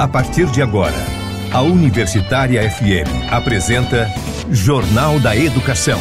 A partir de agora, a Universitária FM apresenta Jornal da Educação.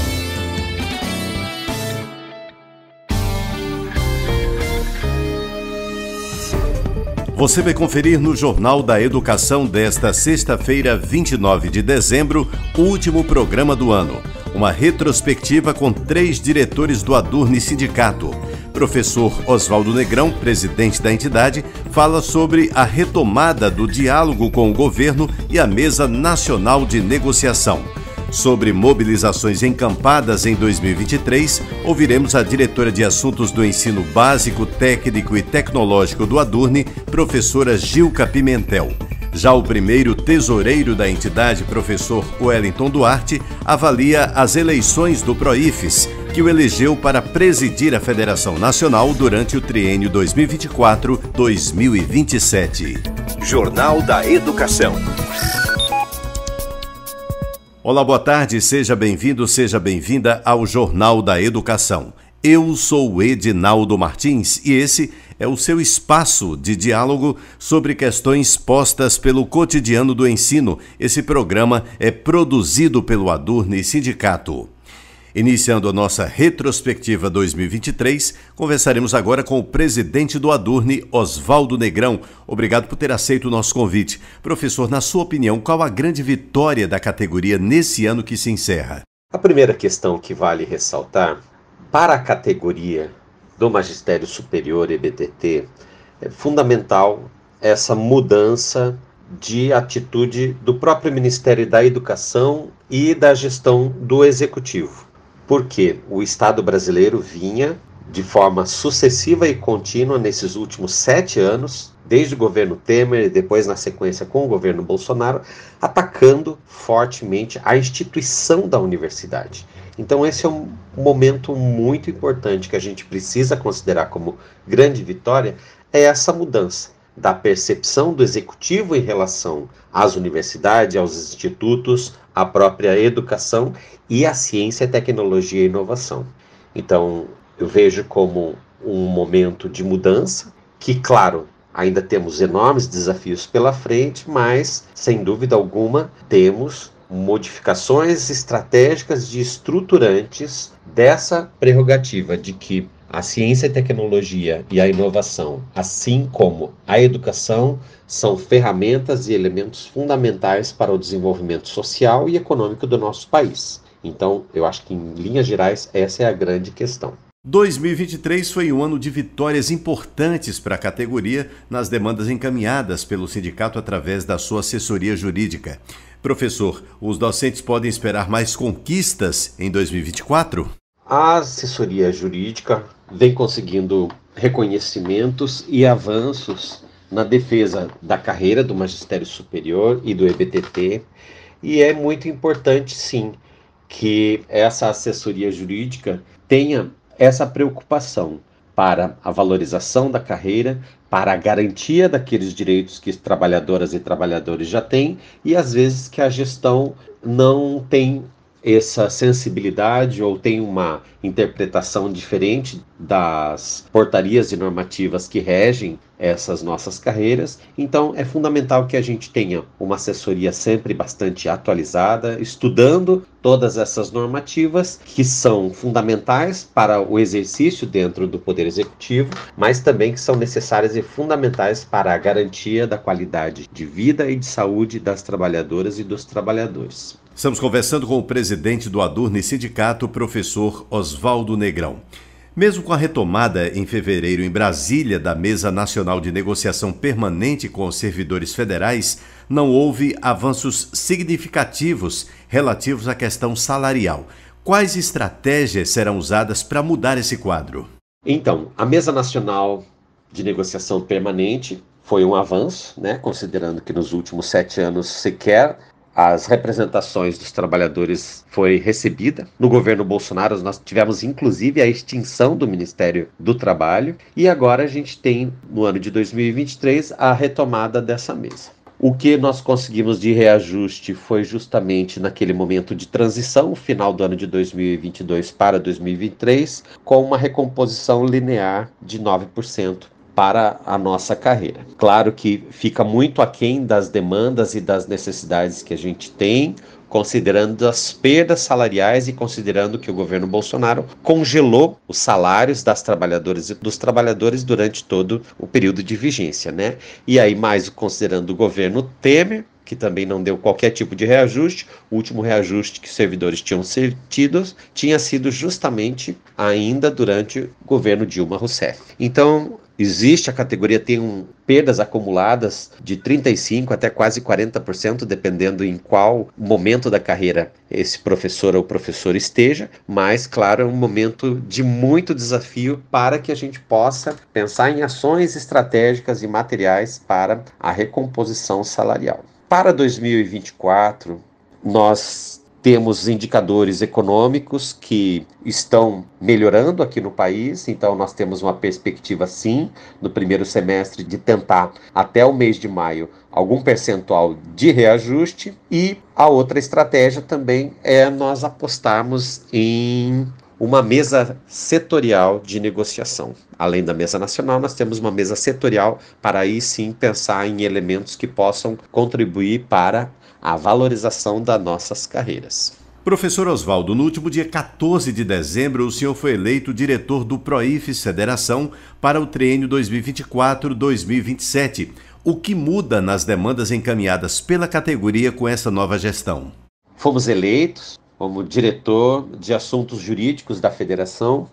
Você vai conferir no Jornal da Educação desta sexta-feira, 29 de dezembro, o último programa do ano. Uma retrospectiva com 3 diretores do Adurni Sindicato. Professor Oswaldo Negrão, presidente da entidade, fala sobre a retomada do diálogo com o governo e a Mesa Nacional de Negociação. Sobre mobilizações encampadas em 2023, ouviremos a diretora de Assuntos do Ensino Básico, Técnico e Tecnológico do Adurni, professora Gilca Pimentel. Já o primeiro tesoureiro da entidade, professor Wellington Duarte, avalia as eleições do PROIFES, que o elegeu para presidir a Federação Nacional durante o triênio 2024-2027. Jornal da Educação. Olá, boa tarde, seja bem-vindo, seja bem-vinda ao Jornal da Educação. Eu sou o Edinaldo Martins e esse é o seu espaço de diálogo sobre questões postas pelo cotidiano do ensino. Esse programa é produzido pelo Adurni Sindicato. Iniciando a nossa retrospectiva 2023, conversaremos agora com o presidente do Adurni, Oswaldo Negrão. Obrigado por ter aceito o nosso convite. Professor, na sua opinião, qual a grande vitória da categoria nesse ano que se encerra? A primeira questão que vale ressaltar, para a categoria do Magistério Superior EBTT, é fundamental essa mudança de atitude do próprio Ministério da Educação e da gestão do Executivo. Porque o Estado brasileiro vinha, de forma sucessiva e contínua, nesses últimos 7 anos, desde o governo Temer e depois na sequência com o governo Bolsonaro, atacando fortemente a instituição da universidade. Então esse é um momento muito importante que a gente precisa considerar como grande vitória, é essa mudança da percepção do Executivo em relação às universidades, aos institutos, à própria educação e à ciência, tecnologia e inovação. Então, eu vejo como um momento de mudança, que, claro, ainda temos enormes desafios pela frente, mas, sem dúvida alguma, temos modificações estratégicas e estruturantes dessa prerrogativa de que a ciência e tecnologia e a inovação, assim como a educação, são ferramentas e elementos fundamentais para o desenvolvimento social e econômico do nosso país. Então, eu acho que, em linhas gerais, essa é a grande questão. 2023 foi um ano de vitórias importantes para a categoria nas demandas encaminhadas pelo sindicato através da sua assessoria jurídica. Professor, os docentes podem esperar mais conquistas em 2024? A assessoria jurídica vem conseguindo reconhecimentos e avanços na defesa da carreira do Magistério Superior e do EBTT, e é muito importante, sim, que essa assessoria jurídica tenha essa preocupação para a valorização da carreira, para a garantia daqueles direitos que trabalhadoras e trabalhadores já têm, e às vezes que a gestão não tem essa sensibilidade ou tem uma interpretação diferente das portarias e normativas que regem essas nossas carreiras. Então é fundamental que a gente tenha uma assessoria sempre bastante atualizada, estudando todas essas normativas que são fundamentais para o exercício dentro do Poder Executivo, mas também que são necessárias e fundamentais para a garantia da qualidade de vida e de saúde das trabalhadoras e dos trabalhadores. Estamos conversando com o presidente do Adurni Sindicato, professor Oswaldo Negrão. Mesmo com a retomada em fevereiro em Brasília da Mesa Nacional de Negociação Permanente com os servidores federais, não houve avanços significativos relativos à questão salarial. Quais estratégias serão usadas para mudar esse quadro? Então, a Mesa Nacional de Negociação Permanente foi um avanço, considerando que nos últimos 7 anos sequer as representações dos trabalhadores foi recebida. No governo Bolsonaro, nós tivemos inclusive a extinção do Ministério do Trabalho e agora a gente tem, no ano de 2023, a retomada dessa mesa. O que nós conseguimos de reajuste foi justamente naquele momento de transição, final do ano de 2022 para 2023, com uma recomposição linear de 9% para a nossa carreira. Claro que fica muito aquém das demandas e das necessidades que a gente tem, considerando as perdas salariais e considerando que o governo Bolsonaro congelou os salários das trabalhadoras e dos trabalhadores durante todo o período de vigência, né? E aí, mais considerando o governo Temer, que também não deu qualquer tipo de reajuste. O último reajuste que os servidores tinham tido tinha sido justamente ainda durante o governo Dilma Rousseff. Então, existe a categoria, tem perdas acumuladas de 35% até quase 40%, dependendo em qual momento da carreira esse professor ou professor esteja, mas, claro, é um momento de muito desafio para que a gente possa pensar em ações estratégicas e materiais para a recomposição salarial. Para 2024, nós temos indicadores econômicos que estão melhorando aqui no país, então nós temos uma perspectiva, sim, no primeiro semestre de tentar, até o mês de maio, algum percentual de reajuste, e a outra estratégia também é nós apostarmos em uma mesa setorial de negociação. Além da mesa nacional, nós temos uma mesa setorial para aí sim pensar em elementos que possam contribuir para a valorização das nossas carreiras. Professor Oswaldo, no último dia 14 de dezembro, o senhor foi eleito diretor do Proifes Federação para o triênio 2024-2027. O que muda nas demandas encaminhadas pela categoria com essa nova gestão? Fomos eleitos como diretor de assuntos jurídicos da federação.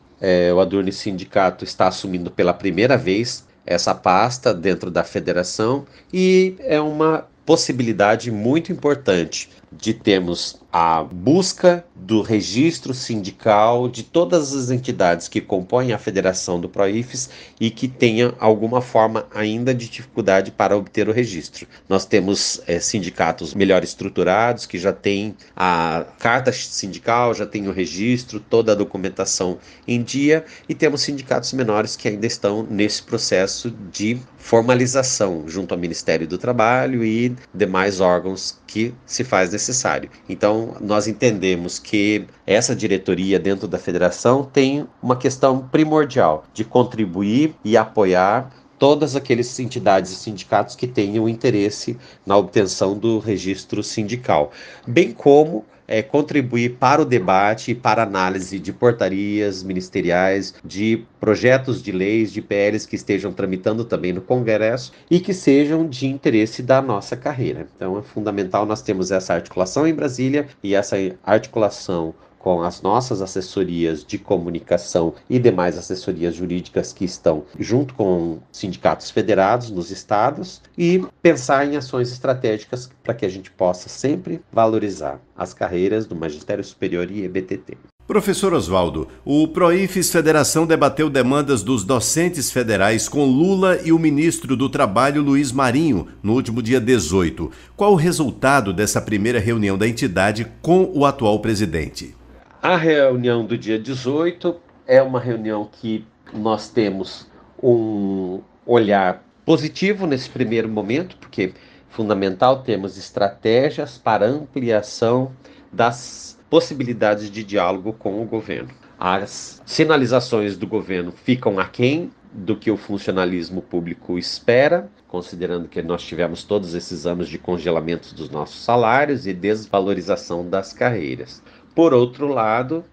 O Adurni Sindicato está assumindo pela primeira vez essa pasta dentro da federação e é uma possibilidade muito importante de termos a busca do registro sindical de todas as entidades que compõem a federação do Proifes e que tenham alguma forma ainda de dificuldade para obter o registro. Nós temos sindicatos melhor estruturados, que já têm a carta sindical, já têm o registro, toda a documentação em dia, e temos sindicatos menores que ainda estão nesse processo de formalização junto ao Ministério do Trabalho e demais órgãos que se faz necessário. Então, nós entendemos que essa diretoria dentro da federação tem uma questão primordial de contribuir e apoiar todas aquelas entidades e sindicatos que tenham interesse na obtenção do registro sindical, bem como contribuir para o debate e para a análise de portarias ministeriais, de projetos de leis, de PLs que estejam tramitando também no Congresso e que sejam de interesse da nossa carreira. Então é fundamental nós termos essa articulação em Brasília e essa articulação com as nossas assessorias de comunicação e demais assessorias jurídicas que estão junto com sindicatos federados nos estados e pensar em ações estratégicas para que a gente possa sempre valorizar as carreiras do Magistério Superior e EBTT. Professor Oswaldo, o Proifes Federação debateu demandas dos docentes federais com Lula e o ministro do Trabalho, Luiz Marinho, no último dia 18. Qual o resultado dessa primeira reunião da entidade com o atual presidente? A reunião do dia 18 é uma reunião que nós temos um olhar positivo nesse primeiro momento, porque é fundamental termos estratégias para ampliação das possibilidades de diálogo com o governo. As sinalizações do governo ficam aquém do que o funcionalismo público espera, considerando que nós tivemos todos esses anos de congelamento dos nossos salários e desvalorização das carreiras. Por outro lado,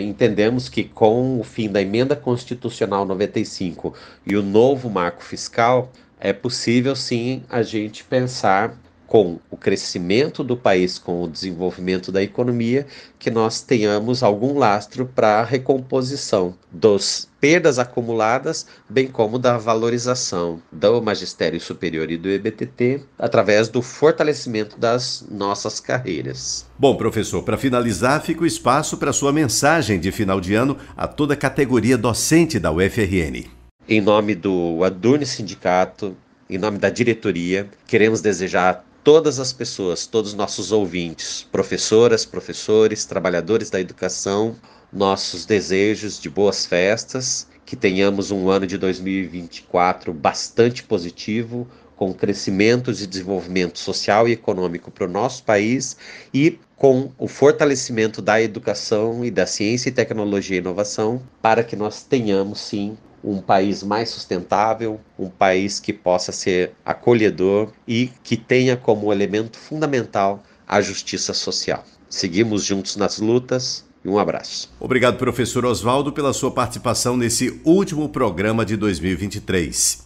entendemos que com o fim da Emenda Constitucional 95 e o novo marco fiscal, é possível sim a gente pensar com o crescimento do país, com o desenvolvimento da economia, que nós tenhamos algum lastro para a recomposição das perdas acumuladas, bem como da valorização do Magistério Superior e do EBTT, através do fortalecimento das nossas carreiras. Bom, professor, para finalizar, fica o espaço para sua mensagem de final de ano a toda a categoria docente da UFRN. Em nome do Adurni Sindicato, em nome da diretoria, queremos desejar a todas as pessoas, todos os nossos ouvintes, professoras, professores, trabalhadores da educação, nossos desejos de boas festas, que tenhamos um ano de 2024 bastante positivo, com crescimento e desenvolvimento social e econômico para o nosso país e com o fortalecimento da educação e da ciência e tecnologia e inovação para que nós tenhamos, sim, um país mais sustentável, um país que possa ser acolhedor e que tenha como elemento fundamental a justiça social. Seguimos juntos nas lutas e um abraço. Obrigado, professor Oswaldo, pela sua participação nesse último programa de 2023.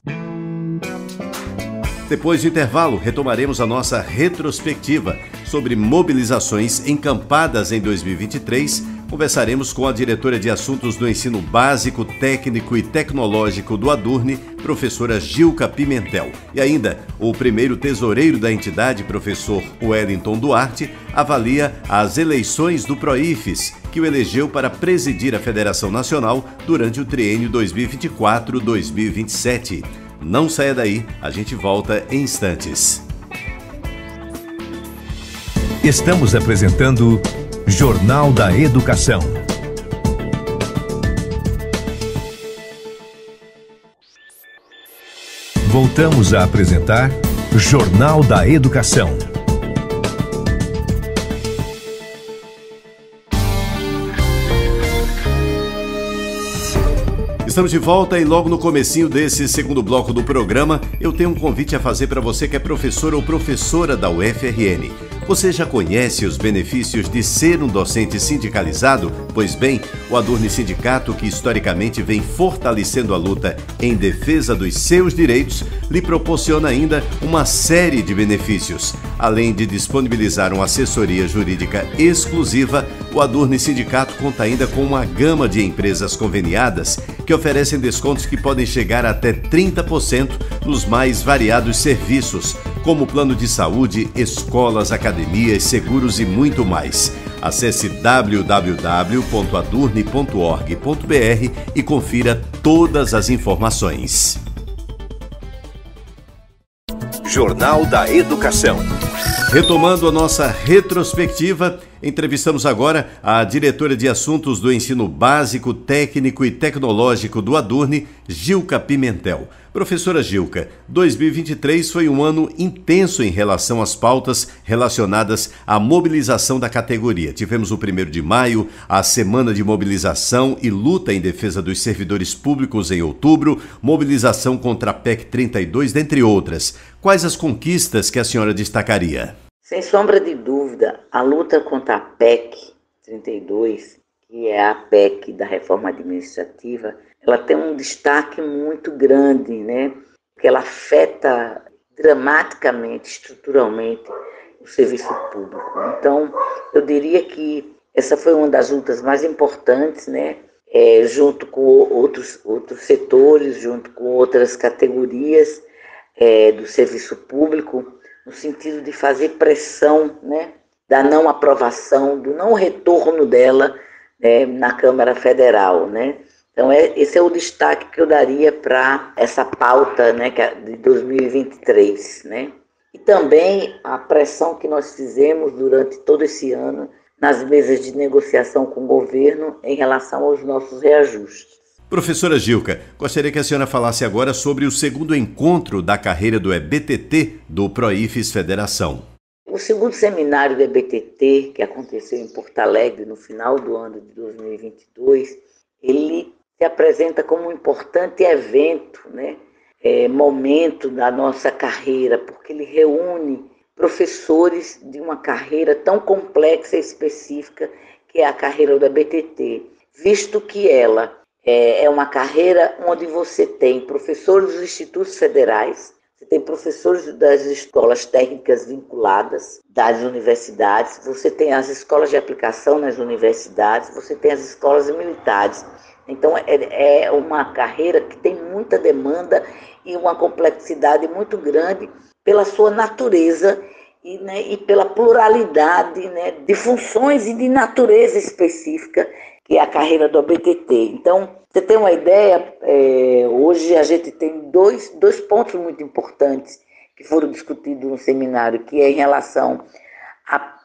Depois do intervalo, retomaremos a nossa retrospectiva sobre mobilizações encampadas em 2023. Conversaremos com a diretora de Assuntos do Ensino Básico, Técnico e Tecnológico do Adurne, professora Gilca Pimentel. E ainda, o primeiro tesoureiro da entidade, professor Wellington Duarte, avalia as eleições do PROIFES, que o elegeu para presidir a Federação Nacional durante o triênio 2024-2027. Não saia daí, a gente volta em instantes. Estamos apresentando Jornal da Educação. Voltamos a apresentar Jornal da Educação. Estamos de volta e logo no comecinho desse segundo bloco do programa, eu tenho um convite a fazer para você que é professor ou professora da UFRN. Você já conhece os benefícios de ser um docente sindicalizado? Pois bem, o Adurne Sindicato, que historicamente vem fortalecendo a luta em defesa dos seus direitos, lhe proporciona ainda uma série de benefícios. Além de disponibilizar uma assessoria jurídica exclusiva, o Adurne Sindicato conta ainda com uma gama de empresas conveniadas que oferecem descontos que podem chegar até 30% nos mais variados serviços, como plano de saúde, escolas, academias, seguros e muito mais. Acesse www.adurne.org.br e confira todas as informações. Jornal da Educação. Retomando a nossa retrospectiva, entrevistamos agora a diretora de Assuntos do Ensino Básico, Técnico e Tecnológico do Adurne, Gilca Pimentel. Professora Gilca, 2023 foi um ano intenso em relação às pautas relacionadas à mobilização da categoria. Tivemos o 1º de maio, a Semana de Mobilização e Luta em Defesa dos Servidores Públicos em outubro, mobilização contra a PEC 32, dentre outras. Quais as conquistas que a senhora destacaria? Sem sombra de dúvida, a luta contra a PEC 32, que é a PEC da reforma administrativa, ela tem um destaque muito grande, né? Porque ela afeta dramaticamente, estruturalmente, o serviço público. Então, eu diria que essa foi uma das lutas mais importantes, né? Junto com outros setores, junto com outras categorias do serviço público, no sentido de fazer pressão, né? Da não aprovação, do não retorno dela na Câmara Federal, né? Então, esse é o destaque que eu daria para essa pauta, né, de 2023. Né? E também a pressão que nós fizemos durante todo esse ano nas mesas de negociação com o governo em relação aos nossos reajustes. Professora Gilca, gostaria que a senhora falasse agora sobre o segundo encontro da carreira do EBTT do PROIFES Federação. O segundo seminário do EBTT, que aconteceu em Porto Alegre no final do ano de 2022, ele se apresenta como um importante evento, né? Momento da nossa carreira, porque ele reúne professores de uma carreira tão complexa e específica que é a carreira do EBTT, visto que ela é uma carreira onde você tem professores dos institutos federais, você tem professores das escolas técnicas vinculadas, das universidades, você tem as escolas de aplicação nas universidades, você tem as escolas militares. Então, é uma carreira que tem muita demanda e uma complexidade muito grande pela sua natureza e pela pluralidade, né, de funções e de natureza específica que é a carreira do EBTT. Então, você tem uma ideia, hoje a gente tem dois pontos muito importantes que foram discutidos no seminário, que é em relação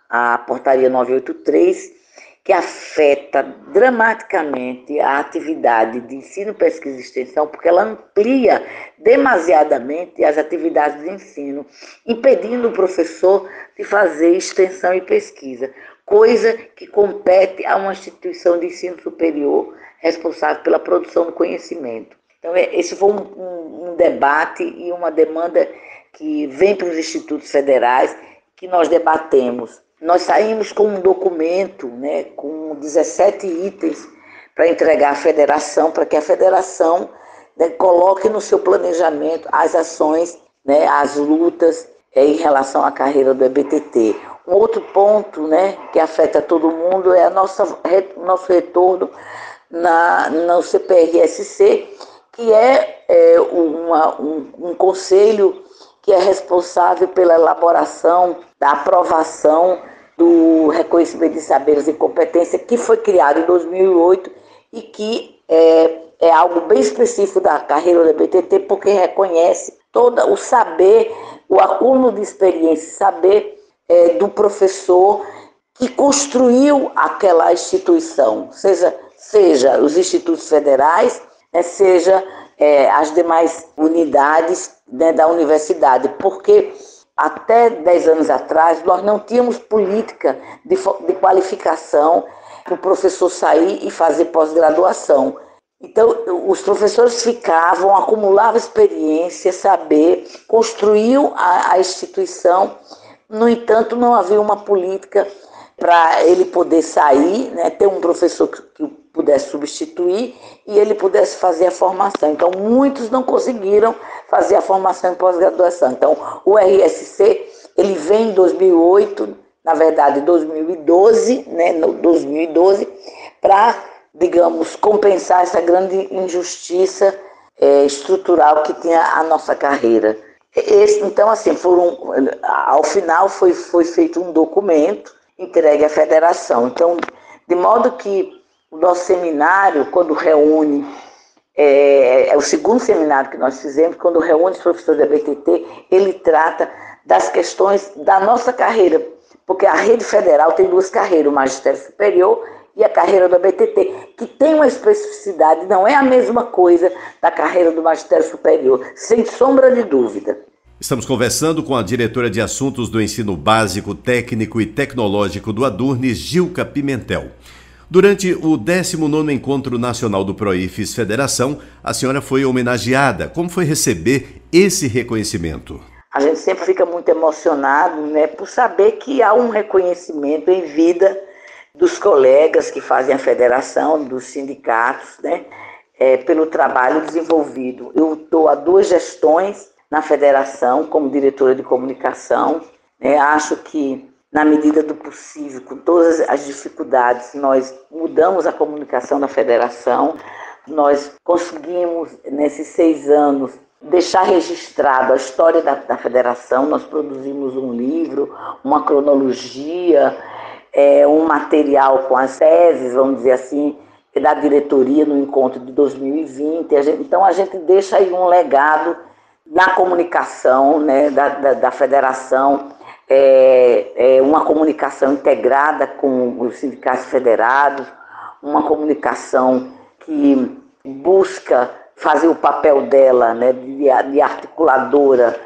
à portaria 983, que afeta dramaticamente a atividade de ensino, pesquisa e extensão, porque ela amplia demasiadamente as atividades de ensino, impedindo o professor de fazer extensão e pesquisa, coisa que compete a uma instituição de ensino superior responsável pela produção do conhecimento. Então, esse foi um debate e uma demanda que vem para os institutos federais, que nós debatemos. Nós saímos com um documento, né, com 17 itens para entregar à federação, para que a federação, né, coloque no seu planejamento as ações, né, as lutas em relação à carreira do EBTT. Um outro ponto, né, que afeta todo mundo é nosso retorno no CPRSC, que é um conselho que é responsável pela elaboração, da aprovação do reconhecimento de saberes e competência, que foi criado em 2008 e que é algo bem específico da carreira do EBTT, porque reconhece todo o saber, o acúmulo de experiência e saber do professor que construiu aquela instituição, seja os institutos federais, seja as demais unidades, né, da universidade, porque até 10 anos atrás nós não tínhamos política de qualificação para o professor sair e fazer pós-graduação. Então, os professores acumulavam experiência, saber, construíam a instituição. No entanto, não havia uma política para ele poder sair, né, ter um professor que pudesse substituir e ele pudesse fazer a formação. Então, muitos não conseguiram fazer a formação em pós-graduação. Então, o RSC, ele vem em 2008, na verdade, 2012, né, 2012, para, digamos, compensar essa grande injustiça estrutural que tinha a nossa carreira. Então, assim, ao final foi feito um documento entregue à federação. Então, de modo que o nosso seminário, quando reúne, é o segundo seminário que nós fizemos, quando reúne os professores da EBTT, ele trata das questões da nossa carreira, porque a rede federal tem duas carreiras, o magistério superior e a carreira do EBTT, que tem uma especificidade, não é a mesma coisa da carreira do magistério superior, sem sombra de dúvida. Estamos conversando com a diretora de Assuntos do Ensino Básico, Técnico e Tecnológico do Adurnes, Gilca Pimentel. Durante o 19º Encontro Nacional do Proifes Federação, a senhora foi homenageada. Como foi receber esse reconhecimento? A gente sempre fica muito emocionado, né, por saber que há um reconhecimento em vida dos colegas que fazem a federação, dos sindicatos, né, pelo trabalho desenvolvido. Eu estou há 2 gestões na federação como diretora de comunicação. Acho que, na medida do possível, com todas as dificuldades, nós mudamos a comunicação da federação. Nós conseguimos, nesses 6 anos, deixar registrado a história da federação. Nós produzimos um livro, uma cronologia, um material com as teses, vamos dizer assim, da diretoria no encontro de 2020. Então, a gente deixa aí um legado na comunicação, né, da federação, uma comunicação integrada com os sindicatos federados, uma comunicação que busca fazer o papel dela, né, de articuladora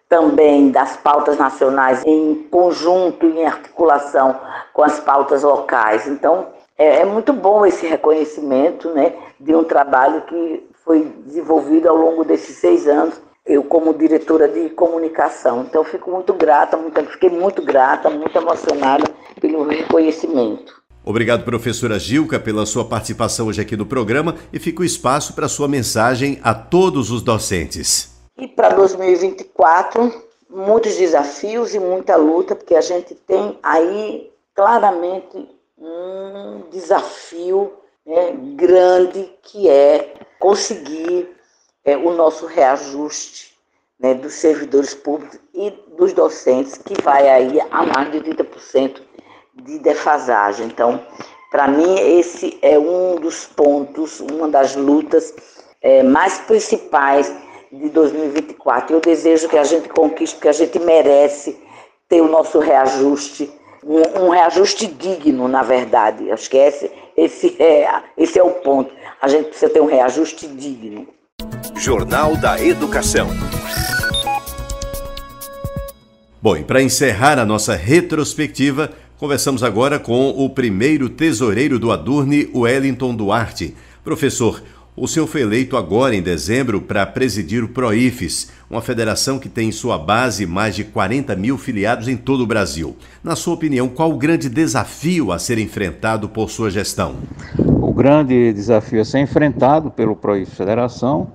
também das pautas nacionais em conjunto, em articulação com as pautas locais. Então, é muito bom esse reconhecimento, né, de um trabalho que foi desenvolvido ao longo desses 6 anos, eu como diretora de comunicação. Então, fiquei muito grata, muito emocionada pelo reconhecimento. Obrigado, professora Gilca, pela sua participação hoje aqui no programa, e fica o espaço para a sua mensagem a todos os docentes. E para 2024, muitos desafios e muita luta, porque a gente tem aí claramente um desafio, né, grande, que é conseguir o nosso reajuste, né, dos servidores públicos e dos docentes, que vai aí a mais de 30% de defasagem. Então, para mim, esse é um dos pontos, uma das lutas mais principais de 2024. Eu desejo que a gente conquiste, porque a gente merece ter o nosso reajuste, um reajuste digno, na verdade. Acho que esse é o ponto. A gente precisa ter um reajuste digno. Jornal da Educação. Bom, e para encerrar a nossa retrospectiva, conversamos agora com o primeiro tesoureiro do Adurne, Wellington Duarte. Professor, O senhor foi eleito agora em dezembro para presidir o PROIFES, uma federação que tem em sua base mais de 40 mil filiados em todo o Brasil. Na sua opinião, qual o grande desafio a ser enfrentado por sua gestão? O grande desafio a ser enfrentado pelo PROIFES Federação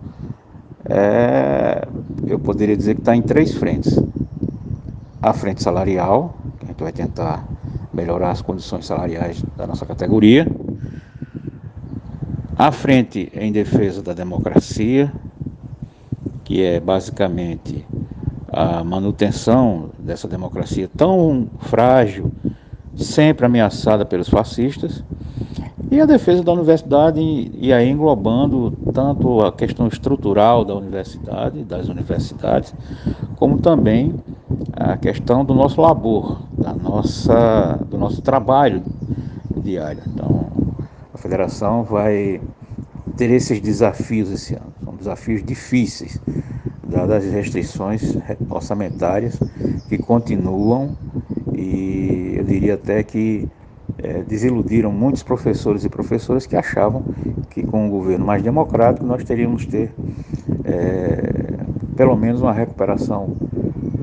eu poderia dizer que está em 3 frentes. A frente salarial, que a gente vai tentar melhorar as condições salariais da nossa categoria. A frente em defesa da democracia, que é basicamente a manutenção dessa democracia tão frágil, sempre ameaçada pelos fascistas, e a defesa da universidade, e aí englobando tanto a questão estrutural da universidade, das universidades, como também a questão do nosso labor, do nosso trabalho diário. Então, a federação vai ter esses desafios esse ano. São desafios difíceis, dadas as restrições orçamentárias que continuam, e eu diria até que desiludiram muitos professores e professoras que achavam que com um governo mais democrático nós teríamos pelo menos uma recuperação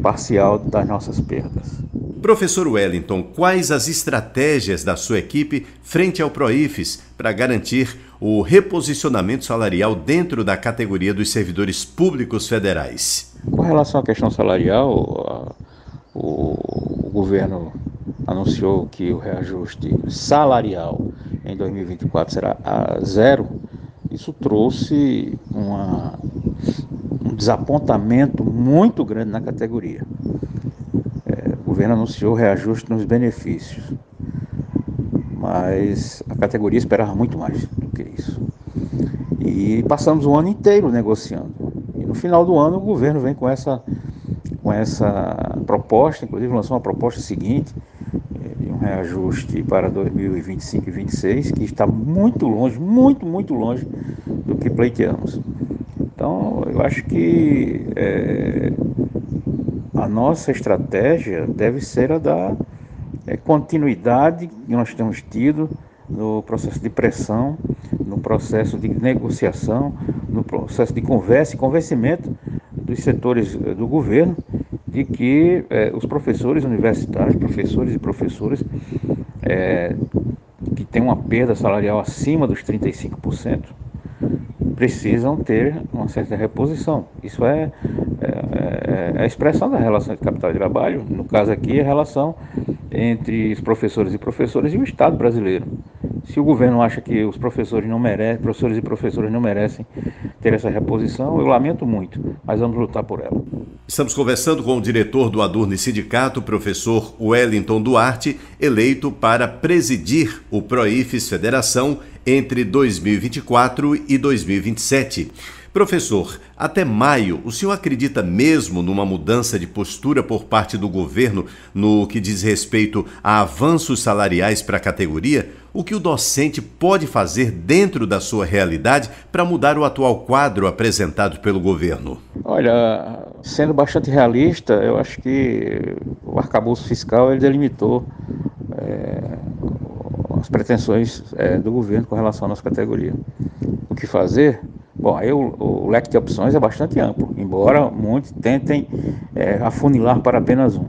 parcial das nossas perdas. Professor Wellington, quais as estratégias da sua equipe frente ao PROIFES para garantir o reposicionamento salarial dentro da categoria dos servidores públicos federais? Com relação à questão salarial, o governo anunciou que o reajuste salarial em 2024 será a 0. Isso trouxe um desapontamento muito grande na categoria. O governo anunciou reajuste nos benefícios, mas a categoria esperava muito mais do que isso. E passamos o ano inteiro negociando. E no final do ano o governo vem com essa proposta, inclusive lançou uma proposta seguinte, de um reajuste para 2025 e 2026, que está muito longe, muito longe do que pleiteamos. Então, eu acho que a nossa estratégia deve ser a da continuidade que nós temos tido no processo de pressão, no processo de negociação, no processo de conversa e convencimento dos setores do governo de que os professores universitários, professores e professoras que têm uma perda salarial acima dos 35%, precisam ter uma certa reposição. Isso é a expressão da relação de capital de trabalho, no caso aqui, a relação entre os professores e professoras e o Estado brasileiro. Se o governo acha que os professores e professoras não merecem ter essa reposição, eu lamento muito, mas vamos lutar por ela. Estamos conversando com o diretor do Adurne Sindicato, professor Wellington Duarte, eleito para presidir o PROIFES Federação entre 2024 e 2027. Professor, até maio, o senhor acredita mesmo numa mudança de postura por parte do governo no que diz respeito a avanços salariais para a categoria? O que o docente pode fazer dentro da sua realidade para mudar o atual quadro apresentado pelo governo? Olha, sendo bastante realista, eu acho que o arcabouço fiscal ele delimitou as pretensões do governo com relação à nossa categoria. O que fazer? Bom, aí o leque de opções é bastante amplo, embora muitos tentem afunilar para apenas um.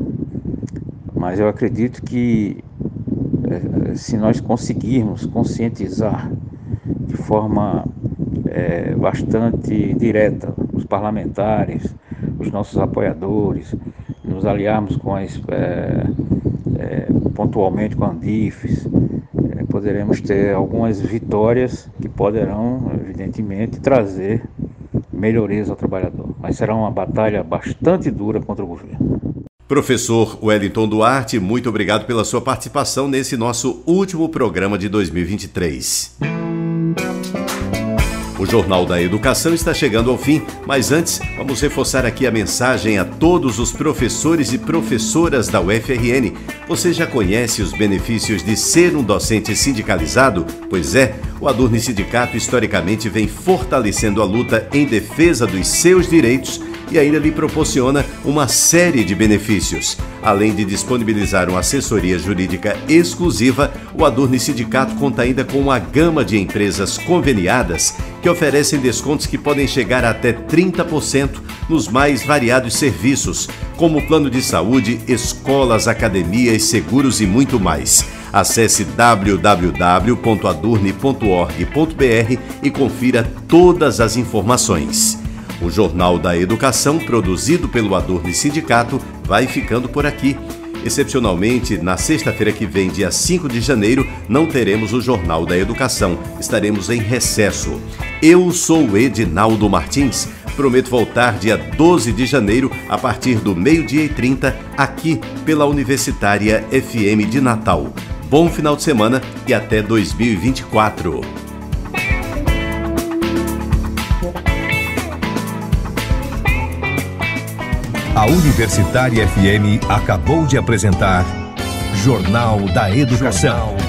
Mas eu acredito que se nós conseguirmos conscientizar de forma bastante direta os parlamentares, os nossos apoiadores, nos aliarmos com pontualmente com a Andifes, poderemos ter algumas vitórias que poderão, evidentemente, trazer melhorias ao trabalhador. Mas será uma batalha bastante dura contra o governo. Professor Wellington Duarte, muito obrigado pela sua participação nesse nosso último programa de 2023. O Jornal da Educação está chegando ao fim, mas antes, vamos reforçar aqui a mensagem a todos os professores e professoras da UFRN. Você já conhece os benefícios de ser um docente sindicalizado? Pois é, o Adurne Sindicato historicamente vem fortalecendo a luta em defesa dos seus direitos e ainda lhe proporciona uma série de benefícios. Além de disponibilizar uma assessoria jurídica exclusiva, o Adurni Sindicato conta ainda com uma gama de empresas conveniadas que oferecem descontos que podem chegar a até 30% nos mais variados serviços, como plano de saúde, escolas, academias, seguros e muito mais. Acesse www.adurni.org.br e confira todas as informações. O Jornal da Educação, produzido pelo Adurni Sindicato, vai ficando por aqui. Excepcionalmente, na sexta-feira que vem, dia 5 de janeiro, não teremos o Jornal da Educação. Estaremos em recesso. Eu sou Edinaldo Martins. Prometo voltar dia 12 de janeiro, a partir do 12h30, aqui pela Universitária FM de Natal. Bom final de semana e até 2024. A Universitária FM acabou de apresentar Jornal da Educação.